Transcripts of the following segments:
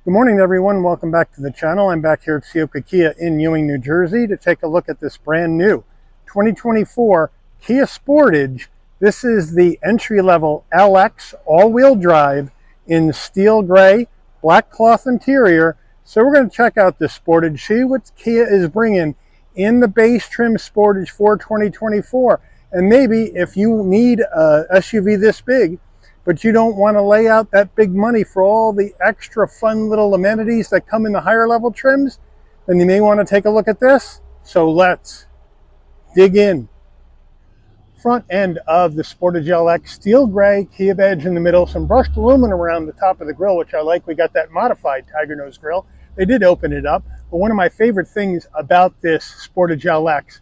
Good morning, everyone. Welcome back to the channel. I'm back here at Ciocca Kia in Ewing, New Jersey to take a look at this brand new 2024 Kia Sportage. This is the entry-level LX all-wheel drive in steel gray, black cloth interior. So we're going to check out this Sportage, see what Kia is bringing in the base trim Sportage for 2024. And maybe if you need a SUV this big, but you don't want to lay out that big money for all the extra fun little amenities that come in the higher level trims, then you may want to take a look at this. So let's dig in. Front end of the Sportage LX, steel gray, Kia badge in the middle, some brushed aluminum around the top of the grille, which I like. We got that modified tiger nose grille. They did open it up, but one of my favorite things about this Sportage LX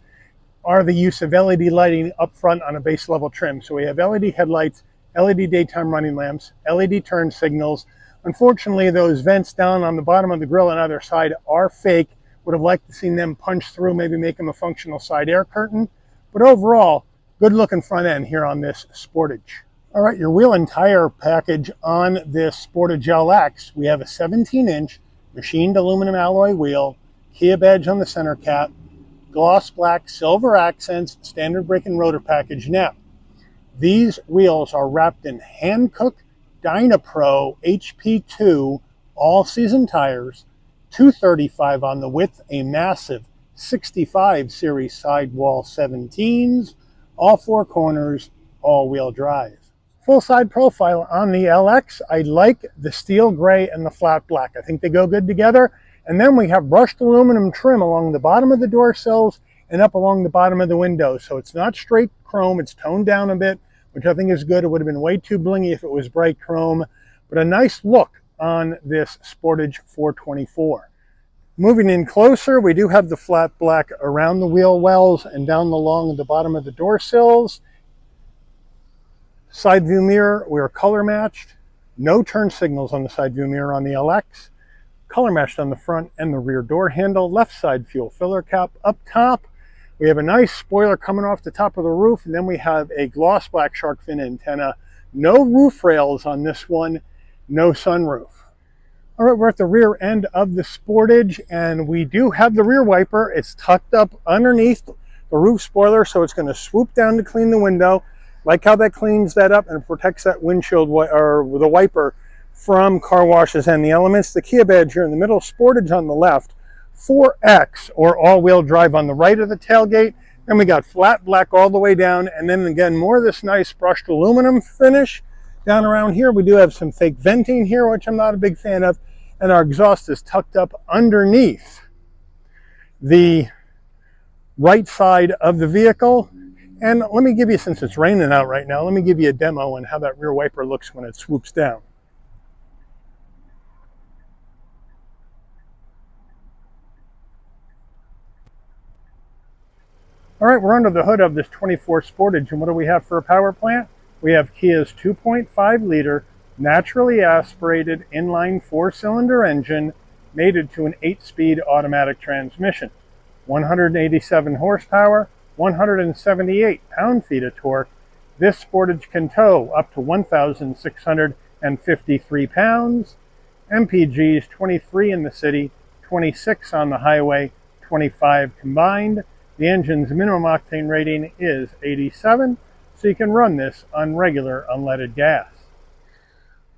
are the use of LED lighting up front on a base level trim. So we have LED headlights, LED daytime running lamps, LED turn signals. Unfortunately, those vents down on the bottom of the grille on either side are fake. Would have liked to see them punched through, maybe make them a functional side air curtain. But overall, good looking front end here on this Sportage. All right, your wheel and tire package on this Sportage LX. We have a 17-inch machined aluminum alloy wheel, Kia badge on the center cap, gloss black, silver accents, standard brake and rotor package. Now, these wheels are wrapped in Hankook Dynapro HP2 all-season tires, 235 on the width, a massive 65 series sidewall 17s, all four corners, all-wheel drive. Full side profile on the LX. I like the steel gray and the flat black. I think they go good together. And then we have brushed aluminum trim along the bottom of the door sills and up along the bottom of the windows. So it's not straight chrome, it's toned down a bit, which I think is good. It would have been way too blingy if it was bright chrome, but a nice look on this Sportage 424. Moving in closer, we do have the flat black around the wheel wells and down along the bottom of the door sills. Side view mirror, we are color matched. No turn signals on the side view mirror on the LX. Color matched on the front and the rear door handle. Left side fuel filler cap up top. We have a nice spoiler coming off the top of the roof, and then we have a gloss black shark fin antenna. No roof rails on this one, no sunroof. All right, we're at the rear end of the Sportage, and we do have the rear wiper. It's tucked up underneath the roof spoiler, so it's going to swoop down to clean the window. Like how that cleans that up and protects that windshield or the wiper from car washes and the elements. The Kia badge here in the middle, Sportage on the left, 4X or all-wheel drive on the right of the tailgate. Then we got flat black all the way down, and then again more of this nice brushed aluminum finish. Down around here we do have some fake venting here, which I'm not a big fan of, and our exhaust is tucked up underneath the right side of the vehicle. And let me give you, since it's raining out right now, let me give you a demo on how that rear wiper looks when it swoops down. All right, we're under the hood of this 24 Sportage, and what do we have for a power plant? We have Kia's 2.5-liter, naturally aspirated inline 4-cylinder engine mated to an 8-speed automatic transmission. 187 horsepower, 178 pound-feet of torque. This Sportage can tow up to 1,653 pounds. MPGs 23 in the city, 26 on the highway, 25 combined. The engine's minimum octane rating is 87, so you can run this on regular unleaded gas.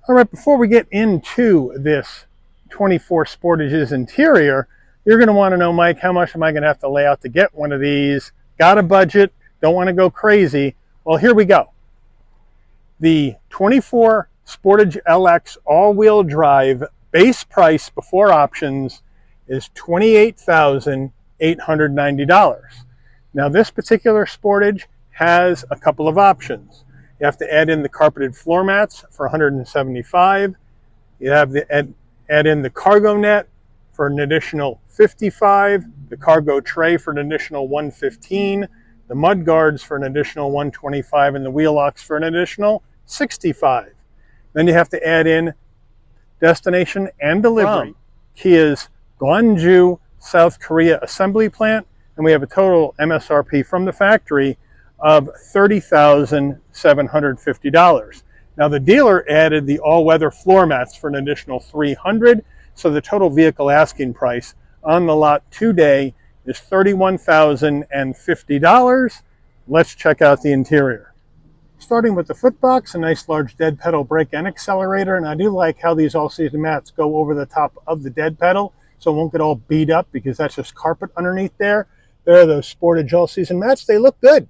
All right, before we get into this 24 Sportage's interior, you're going to want to know, Mike, how much am I going to have to lay out to get one of these? Got a budget, don't want to go crazy. Well, here we go. The 24 Sportage LX all-wheel drive base price before options is $28,890. Now this particular Sportage has a couple of options. You have to add in the carpeted floor mats for $175. You have to add in the cargo net for an additional $55, the cargo tray for an additional $115, the mud guards for an additional $125, and the wheel locks for an additional $65. Then you have to add in destination and delivery. Kia's Gwangju, South Korea assembly plant, and we have a total MSRP from the factory of $30,750. Now the dealer added the all-weather floor mats for an additional $300. So the total vehicle asking price on the lot today is $31,050. Let's check out the interior. Starting with the footbox, a nice large dead pedal brake and accelerator, and I do like how these all-season mats go over the top of the dead pedal so it won't get all beat up because that's just carpet underneath there. There are those Sportage all-season mats. They look good.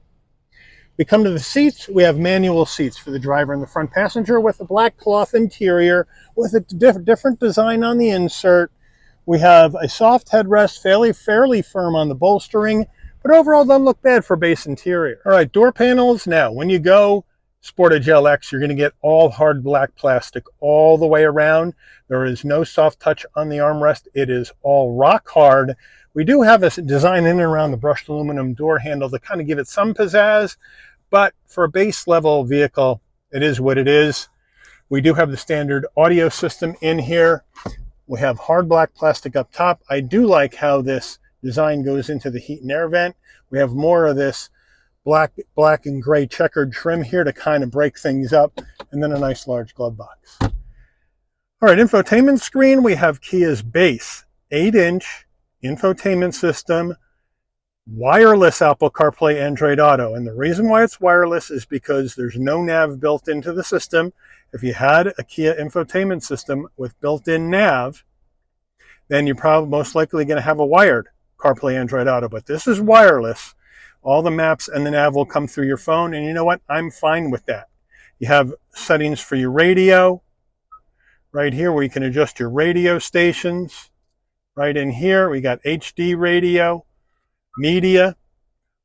We come to the seats. We have manual seats for the driver and the front passenger with a black cloth interior with a different design on the insert. We have a soft headrest, fairly firm on the bolstering, but overall doesn't look bad for base interior. All right, door panels. Now, when you go Sportage LX, you're going to get all hard black plastic all the way around. There is no soft touch on the armrest. It is all rock hard. We do have a design in and around the brushed aluminum door handle to kind of give it some pizzazz, but for a base level vehicle, it is what it is. We do have the standard audio system in here. We have hard black plastic up top. I do like how this design goes into the heat and air vent. We have more of this black and gray checkered trim here to kind of break things up, and then a nice large glove box. All right, infotainment screen. We have Kia's base 8-inch infotainment system, wireless Apple CarPlay, Android Auto. And the reason why it's wireless is because there's no nav built into the system. If you had a Kia infotainment system with built-in nav, then you're probably most likely going to have a wired CarPlay, Android Auto. But this is wireless. All the maps and the nav will come through your phone. And you know what? I'm fine with that. You have settings for your radio right here where you can adjust your radio stations. Right in here, we got HD radio, media,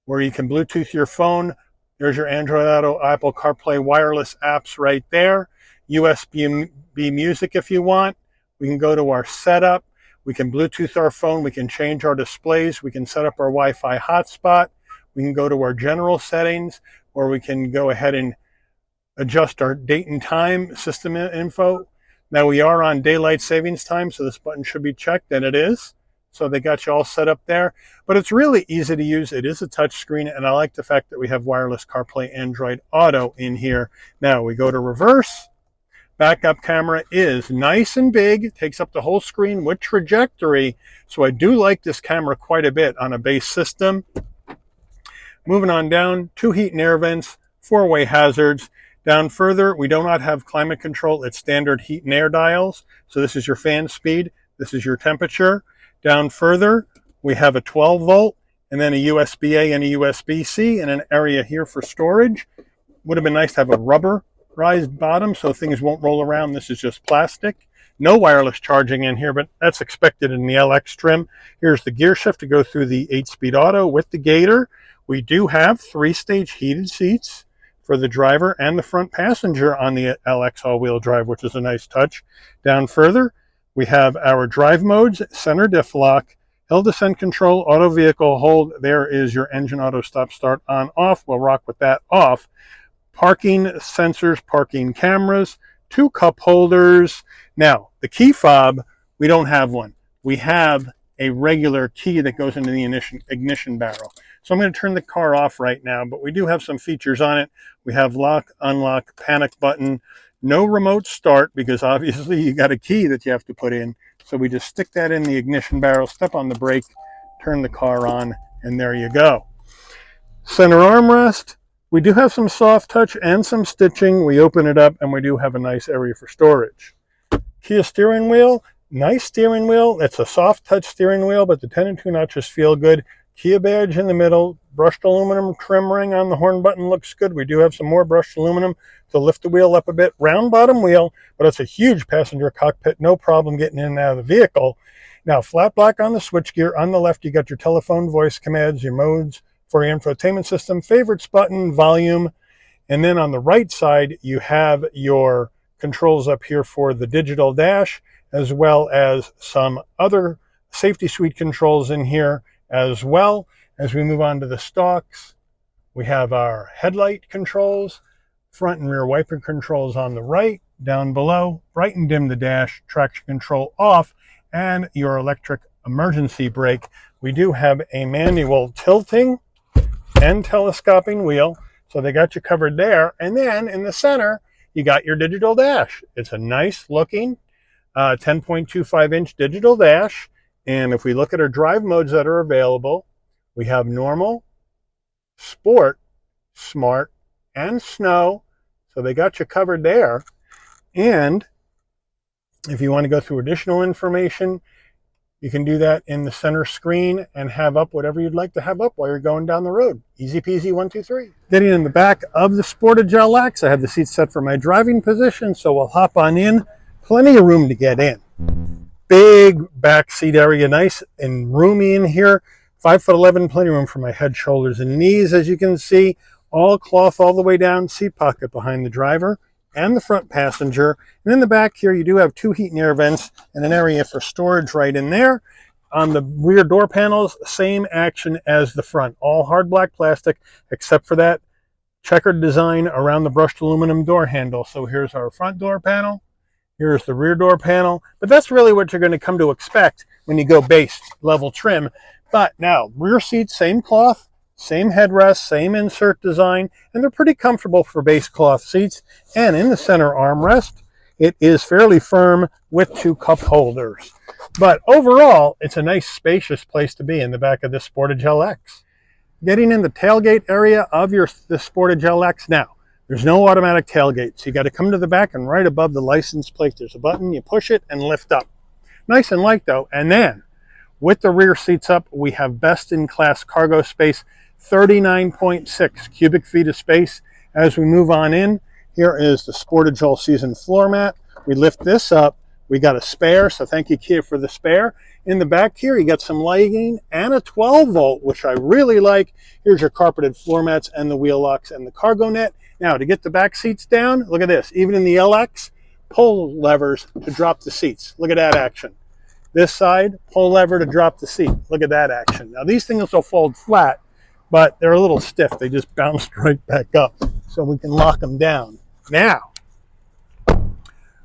where you can Bluetooth your phone. There's your Android Auto, Apple CarPlay wireless apps right there. USB music if you want. We can go to our setup. We can Bluetooth our phone. We can change our displays. We can set up our Wi-Fi hotspot. We can go to our general settings, or we can go ahead and adjust our date and time system info. Now we are on daylight savings time, so this button should be checked, and it is. So they got you all set up there. But it's really easy to use. It is a touch screen, and I like the fact that we have wireless CarPlay, Android Auto in here. Now we go to reverse. Backup camera is nice and big, takes up the whole screen with trajectory. So I do like this camera quite a bit on a base system. Moving on down, 2 heat and air vents, 4-way hazards. Down further, we do not have climate control. It's standard heat and air dials. So this is your fan speed. This is your temperature. Down further, we have a 12 volt and then a USB-A and a USB-C and an area here for storage. Would have been nice to have a rubberized bottom so things won't roll around. This is just plastic. No wireless charging in here, but that's expected in the LX trim. Here's the gear shift to go through the 8-speed auto with the gator. We do have 3-stage heated seats for the driver and the front passenger on the LX all-wheel drive, which is a nice touch. Down further, we have our drive modes, center diff lock, hill descent control, auto vehicle hold. There is your engine auto stop start on off. We'll rock with that off. Parking sensors, parking cameras, 2 cup holders. Now, the key fob, we don't have one. We have a regular key that goes into the ignition barrel. So I'm going to turn the car off right now, but we do have some features on it. We have lock, unlock, panic button, no remote start because obviously you got a key that you have to put in. So we just stick that in the ignition barrel, step on the brake, turn the car on, and there you go. Center armrest. We do have some soft touch and some stitching. We open it up and we do have a nice area for storage. Kia steering wheel. Nice steering wheel. It's a soft touch steering wheel, but the 10 and 2 notches feel good. Kia badge in the middle, brushed aluminum trim ring on the horn button looks good. We do have some more brushed aluminum to lift the wheel up a bit. Round bottom wheel, but it's a huge passenger cockpit. No problem getting in and out of the vehicle. Now, flat black on the switchgear. On the left, you got your telephone voice commands, your modes for your infotainment system, favorites button, volume. And then on the right side, you have your controls up here for the digital dash, as well as some other safety suite controls in here. As well as we move on to the stalks, we have our headlight controls, front and rear wiper controls on the right, down below, bright and dim the dash, traction control off, and your electric emergency brake. We do have a manual tilting and telescoping wheel, so they got you covered there. And then in the center, you got your digital dash. It's a nice looking 10.25-inch digital dash. And if we look at our drive modes that are available, we have normal, sport, smart, and snow. So they got you covered there. And if you want to go through additional information, you can do that in the center screen and have up whatever you'd like to have up while you're going down the road. Easy peasy, 1, 2, 3. Getting in the back of the Sportage LX, I have the seat set for my driving position, so we'll hop on in. Plenty of room to get in. Big back seat area, nice and roomy in here. 5'11", plenty of room for my head, shoulders, and knees, as you can see. All cloth all the way down, seat pocket behind the driver and the front passenger. And in the back here, you do have 2 heat and air vents and an area for storage right in there. On the rear door panels, same action as the front. All hard black plastic, except for that checkered design around the brushed aluminum door handle. So here's our front door panel. Here's the rear door panel. But that's really what you're going to come to expect when you go base level trim. But now, rear seats, same cloth, same headrest, same insert design, and they're pretty comfortable for base cloth seats. And in the center armrest, it is fairly firm with 2 cup holders. But overall, it's a nice spacious place to be in the back of this Sportage LX. Getting in the tailgate area of the Sportage LX now. There's no automatic tailgate, so you got to come to the back, and right above the license plate, there's a button. You push it and lift up. Nice and light though. And then with the rear seats up, we have best-in-class cargo space, 39.6 cubic feet of space. As we move on in, here is the Sportage all-season floor mat. We lift this up. We got a spare, so thank you, Kia, for the spare. In the back here, you got some lighting and a 12-volt, which I really like. Here's your carpeted floor mats and the wheel locks and the cargo net. Now, to get the back seats down, look at this. Even in the LX, pull levers to drop the seats. Look at that action. This side, pull lever to drop the seat. Look at that action. Now, these things will fold flat, but they're a little stiff. They just bounced right back up, so we can lock them down. Now,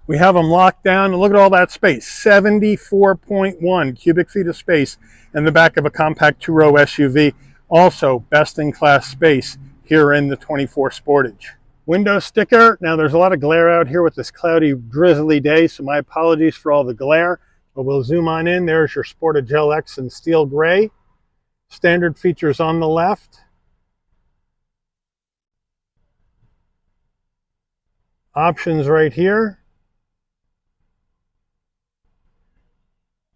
we have them locked down, and look at all that space. 74.1 cubic feet of space in the back of a compact 2-row SUV. Also, best-in-class space here in the 24 Sportage. Window sticker. Now, there's a lot of glare out here with this cloudy, drizzly day, so my apologies for all the glare. But we'll zoom on in. There's your Sportage LX in steel gray. Standard features on the left. Options right here.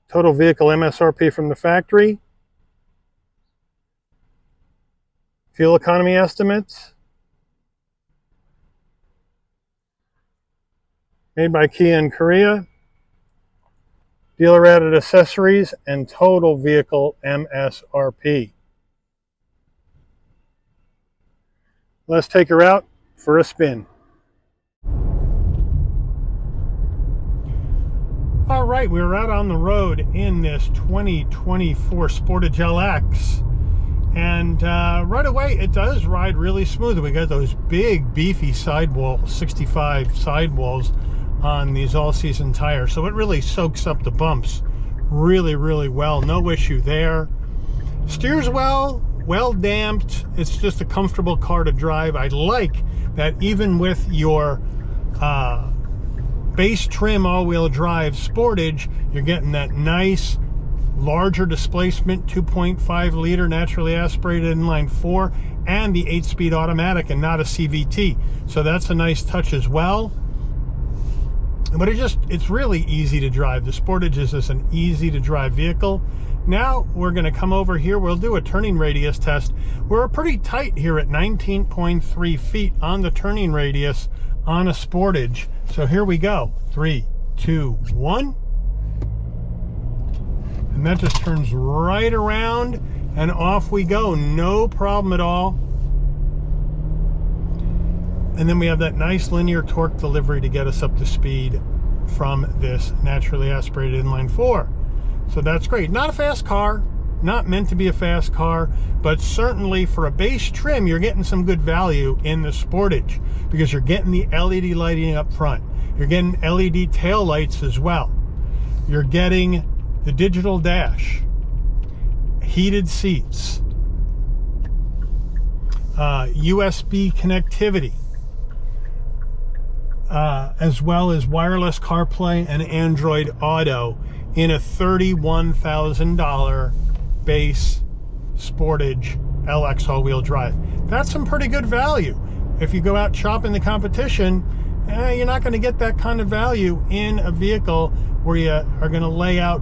Total vehicle MSRP from the factory. Fuel economy estimates. Made by Kia in Korea. Dealer added accessories and total vehicle MSRP. Let's take her out for a spin. All right, we're out on the road in this 2024 Sportage LX. And right away, it does ride really smooth. We got those big, beefy sidewalls, 65 sidewalls on these all-season tires. So it really soaks up the bumps really, really well. No issue there. Steers well, well damped. It's just a comfortable car to drive. I like that even with your base trim all-wheel drive Sportage, you're getting that nice larger displacement 2.5 liter naturally aspirated inline 4 and the 8-speed automatic and not a CVT. So that's a nice touch as well. But it's really easy to drive. The Sportage is just an easy to drive vehicle. Now we're going to come over here. We'll do a turning radius test. We're pretty tight here at 19.3 feet on the turning radius on a Sportage. So here we go. 3, 2, 1. And that just turns right around and off we go. No problem at all. And then we have that nice linear torque delivery to get us up to speed from this naturally aspirated inline 4. So that's great. Not a fast car, not meant to be a fast car, but certainly for a base trim, you're getting some good value in the Sportage because you're getting the LED lighting up front. You're getting LED tail lights as well. You're getting the digital dash, heated seats, USB connectivity, as well as wireless CarPlay and Android Auto in a $31,000 base Sportage LX all-wheel drive. That's some pretty good value. If you go out shopping the competition, you're not going to get that kind of value in a vehicle where you are going to lay out,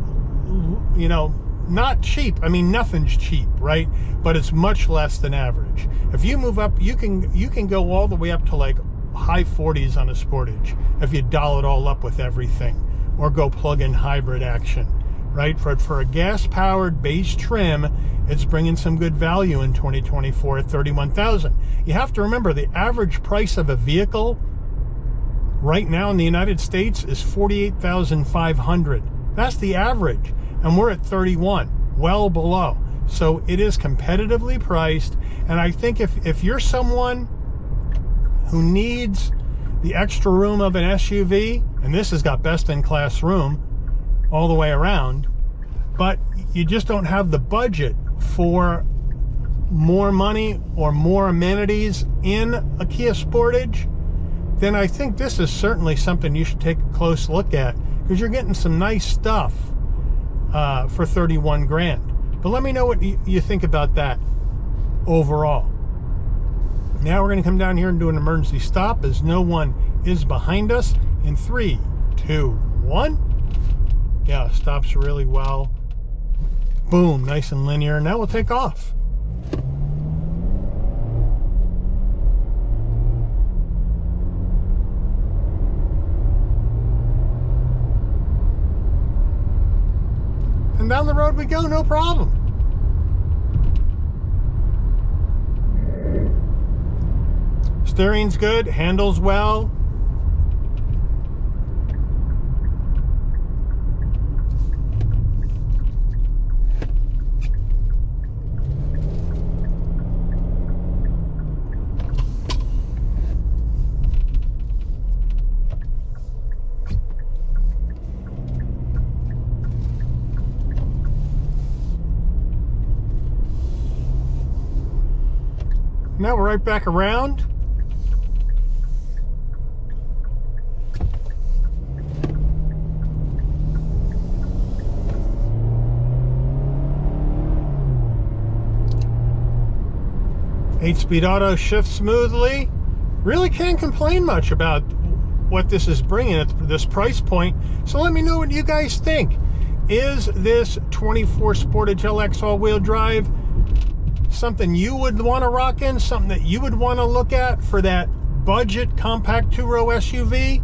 you know, not cheap. I mean, nothing's cheap, right? But it's much less than average. If you move up, you can go all the way up to like high 40s on a Sportage if you doll it all up with everything, or go plug-in hybrid action, right? For a gas-powered base trim, it's bringing some good value in 2024 at $31,000. You have to remember the average price of a vehicle right now in the United States is $48,500. That's the average, and we're at 31, well below. So it is competitively priced, and I think if you're someone who needs the extra room of an SUV, and this has got best-in-class room all the way around, but you just don't have the budget for more money or more amenities in a Kia Sportage, then I think this is certainly something you should take a close look at, because you're getting some nice stuff for 31 grand. But let me know what you think about that overall. Now we're going to come down here and do an emergency stop as no one is behind us. In 3, 2, 1. Yeah, stops really well. Boom, nice and linear. Now we'll take off. And down the road we go, no problem. Steering's good, handles well. Now we're right back around. Eight-speed auto shifts smoothly. Really can't complain much about what this is bringing at this price point. So let me know what you guys think. Is this 24 Sportage LX all-wheel drive something you would want to rock in, something that you would want to look at for that budget compact two-row SUV?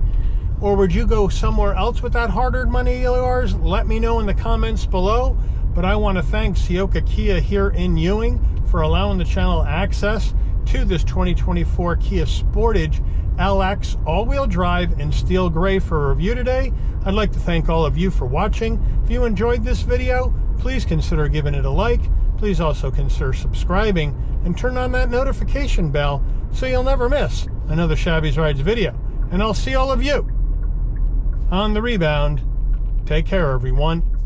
Or would you go somewhere else with that hard-earned money of yours? Let me know in the comments below. But I want to thank Ciocca Kia here in Ewing for allowing the channel access to this 2024 Kia Sportage LX all-wheel drive in steel gray for a review today. I'd like to thank all of you for watching. If you enjoyed this video, please consider giving it a like. Please also consider subscribing and turn on that notification bell so you'll never miss another Shabby's Rides video. And I'll see all of you on the rebound. Take care, everyone.